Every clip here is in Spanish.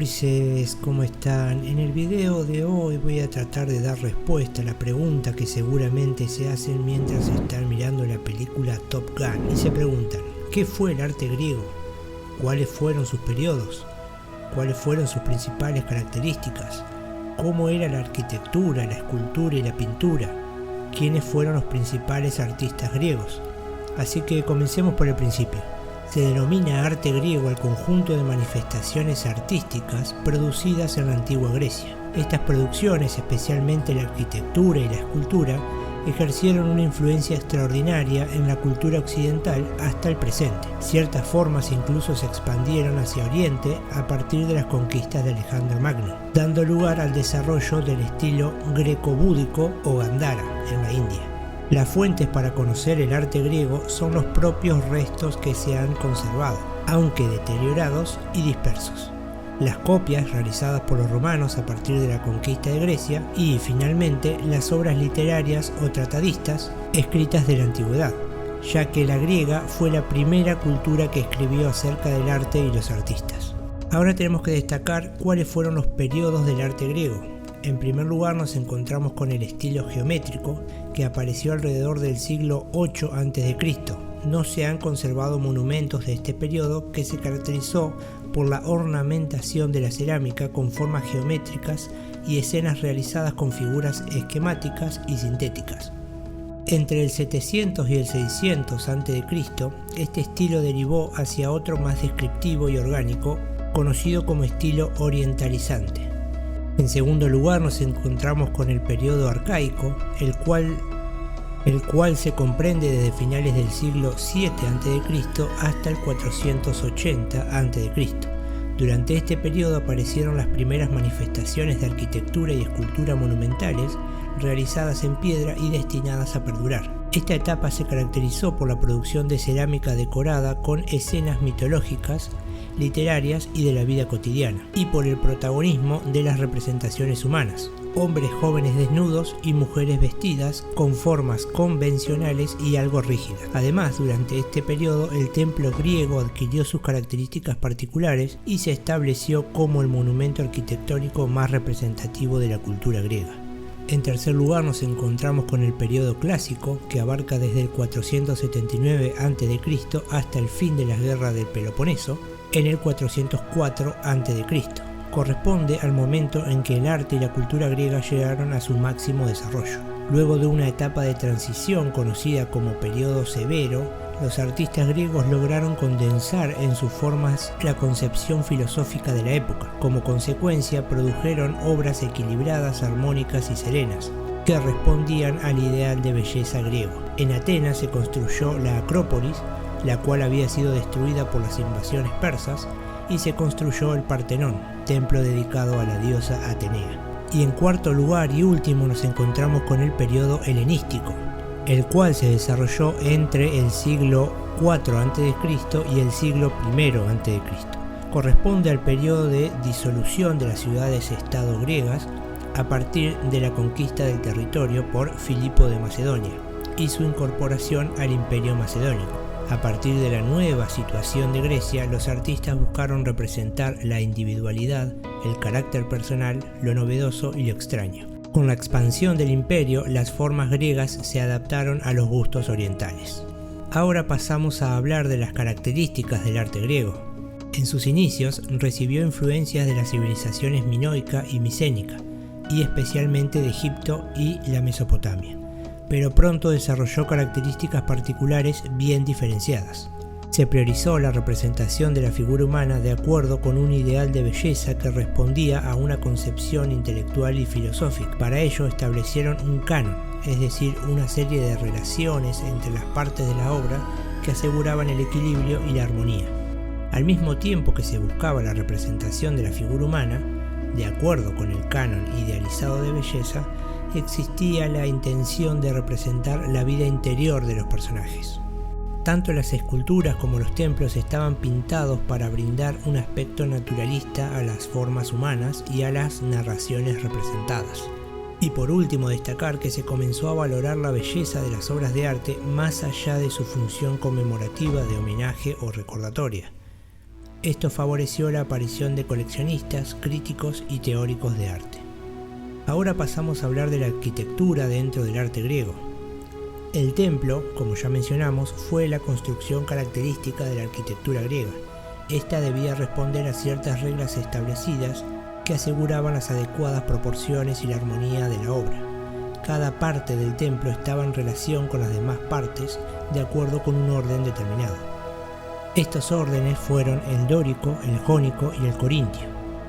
gurises, ¿cómo están? En el video de hoy voy a tratar de dar respuesta a la pregunta que seguramente se hacen mientras están mirando la película Top Gun y se preguntan: ¿qué fue el arte griego? ¿Cuáles fueron sus periodos? ¿Cuáles fueron sus principales características? ¿Cómo era la arquitectura, la escultura y la pintura? ¿Quiénes fueron los principales artistas griegos? Así que comencemos por el principio. Se denomina arte griego al conjunto de manifestaciones artísticas producidas en la antigua Grecia. Estas producciones, especialmente la arquitectura y la escultura, ejercieron una influencia extraordinaria en la cultura occidental hasta el presente. Ciertas formas incluso se expandieron hacia Oriente a partir de las conquistas de Alejandro Magno, dando lugar al desarrollo del estilo greco-búdico o Gandhara en la India. Las fuentes para conocer el arte griego son los propios restos que se han conservado, aunque deteriorados y dispersos, las copias realizadas por los romanos a partir de la conquista de Grecia y, finalmente, las obras literarias o tratadistas escritas de la antigüedad, ya que la griega fue la primera cultura que escribió acerca del arte y los artistas. Ahora tenemos que destacar cuáles fueron los periodos del arte griego. En primer lugar nos encontramos con el estilo geométrico, que apareció alrededor del siglo VIII a.C. No se han conservado monumentos de este periodo, que se caracterizó por la ornamentación de la cerámica con formas geométricas y escenas realizadas con figuras esquemáticas y sintéticas. Entre el 700 y el 600 a.C., este estilo derivó hacia otro más descriptivo y orgánico, conocido como estilo orientalizante. En segundo lugar nos encontramos con el periodo arcaico, el cual se comprende desde finales del siglo VII a.C. hasta el 480 a.C. Durante este periodo aparecieron las primeras manifestaciones de arquitectura y escultura monumentales realizadas en piedra y destinadas a perdurar. Esta etapa se caracterizó por la producción de cerámica decorada con escenas mitológicas, literarias y de la vida cotidiana, y por el protagonismo de las representaciones humanas, hombres jóvenes desnudos y mujeres vestidas con formas convencionales y algo rígidas. Además, durante este periodo el templo griego adquirió sus características particulares y se estableció como el monumento arquitectónico más representativo de la cultura griega. En tercer lugar nos encontramos con el periodo clásico, que abarca desde el 479 a.C. hasta el fin de las guerras del Peloponeso, en el 404 a.C. Corresponde al momento en que el arte y la cultura griega llegaron a su máximo desarrollo. Luego de una etapa de transición conocida como periodo severo, los artistas griegos lograron condensar en sus formas la concepción filosófica de la época. Como consecuencia, produjeron obras equilibradas, armónicas y serenas, que respondían al ideal de belleza griego. En Atenas se construyó la Acrópolis, la cual había sido destruida por las invasiones persas, y se construyó el Partenón, templo dedicado a la diosa Atenea. Y en cuarto lugar y último nos encontramos con el periodo helenístico, el cual se desarrolló entre el siglo IV a.C. y el siglo I a.C. Corresponde al periodo de disolución de las ciudades-estado griegas a partir de la conquista del territorio por Filipo de Macedonia y su incorporación al Imperio Macedónico. A partir de la nueva situación de Grecia, los artistas buscaron representar la individualidad, el carácter personal, lo novedoso y lo extraño. Con la expansión del imperio, las formas griegas se adaptaron a los gustos orientales. Ahora pasamos a hablar de las características del arte griego. En sus inicios recibió influencias de las civilizaciones minoica y micénica, y especialmente de Egipto y la Mesopotamia, pero pronto desarrolló características particulares bien diferenciadas. Se priorizó la representación de la figura humana de acuerdo con un ideal de belleza que respondía a una concepción intelectual y filosófica. Para ello establecieron un canon, es decir, una serie de relaciones entre las partes de la obra que aseguraban el equilibrio y la armonía. Al mismo tiempo que se buscaba la representación de la figura humana, de acuerdo con el canon idealizado de belleza, existía la intención de representar la vida interior de los personajes. Tanto las esculturas como los templos estaban pintados para brindar un aspecto naturalista a las formas humanas y a las narraciones representadas. Y por último destacar que se comenzó a valorar la belleza de las obras de arte más allá de su función conmemorativa de homenaje o recordatoria. Esto favoreció la aparición de coleccionistas, críticos y teóricos de arte. Ahora pasamos a hablar de la arquitectura dentro del arte griego. El templo, como ya mencionamos, fue la construcción característica de la arquitectura griega. Esta debía responder a ciertas reglas establecidas que aseguraban las adecuadas proporciones y la armonía de la obra. Cada parte del templo estaba en relación con las demás partes de acuerdo con un orden determinado. Estos órdenes fueron el dórico, el jónico y el corintio.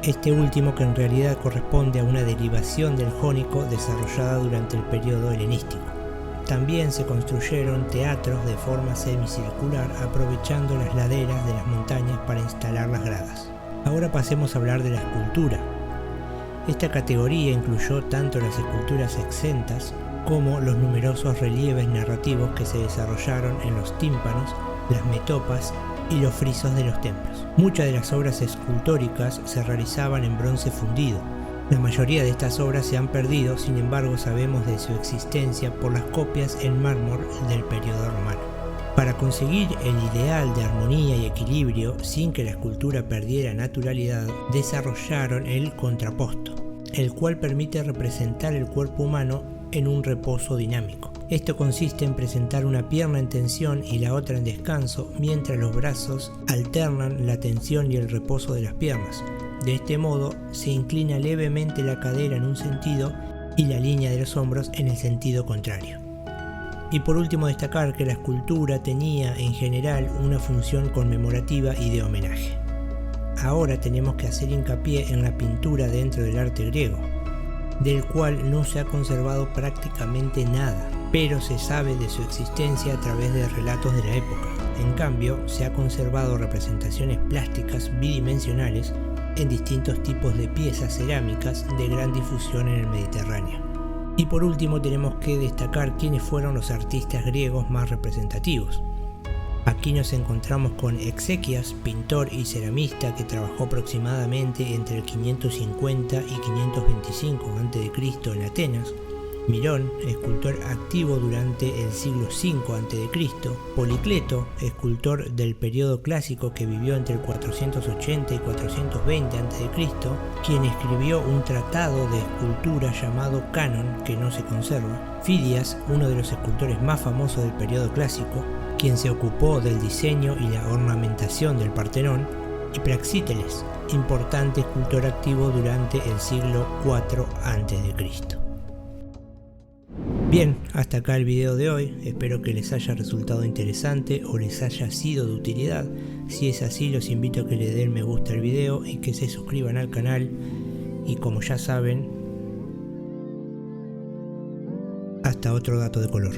Este último que en realidad corresponde a una derivación del jónico desarrollada durante el periodo helenístico. También se construyeron teatros de forma semicircular aprovechando las laderas de las montañas para instalar las gradas. Ahora pasemos a hablar de la escultura. Esta categoría incluyó tanto las esculturas exentas como los numerosos relieves narrativos que se desarrollaron en los tímpanos, las metopas y los frisos de los templos. Muchas de las obras escultóricas se realizaban en bronce fundido. La mayoría de estas obras se han perdido, sin embargo sabemos de su existencia por las copias en mármol del periodo romano. Para conseguir el ideal de armonía y equilibrio sin que la escultura perdiera naturalidad, desarrollaron el contrapposto, el cual permite representar el cuerpo humano en un reposo dinámico. Esto consiste en presentar una pierna en tensión y la otra en descanso, mientras los brazos alternan la tensión y el reposo de las piernas. De este modo, se inclina levemente la cadera en un sentido y la línea de los hombros en el sentido contrario. Y por último destacar que la escultura tenía en general una función conmemorativa y de homenaje. Ahora tenemos que hacer hincapié en la pintura dentro del arte griego, del cual no se ha conservado prácticamente nada, pero se sabe de su existencia a través de relatos de la época. En cambio, se ha conservado representaciones plásticas bidimensionales en distintos tipos de piezas cerámicas de gran difusión en el Mediterráneo. Y por último tenemos que destacar quiénes fueron los artistas griegos más representativos. Aquí nos encontramos con Exequias, pintor y ceramista que trabajó aproximadamente entre el 550 y 525 a.C. en Atenas. Mirón, escultor activo durante el siglo V a.C., Policleto, escultor del periodo clásico que vivió entre el 480 y 420 a.C., quien escribió un tratado de escultura llamado Canon que no se conserva, Fidias, uno de los escultores más famosos del periodo clásico, quien se ocupó del diseño y la ornamentación del Partenón, y Praxíteles, importante escultor activo durante el siglo IV a.C. Bien, hasta acá el video de hoy, espero que les haya resultado interesante o les haya sido de utilidad. Si es así, los invito a que le den me gusta al video y que se suscriban al canal. Y como ya saben, hasta otro dato de color.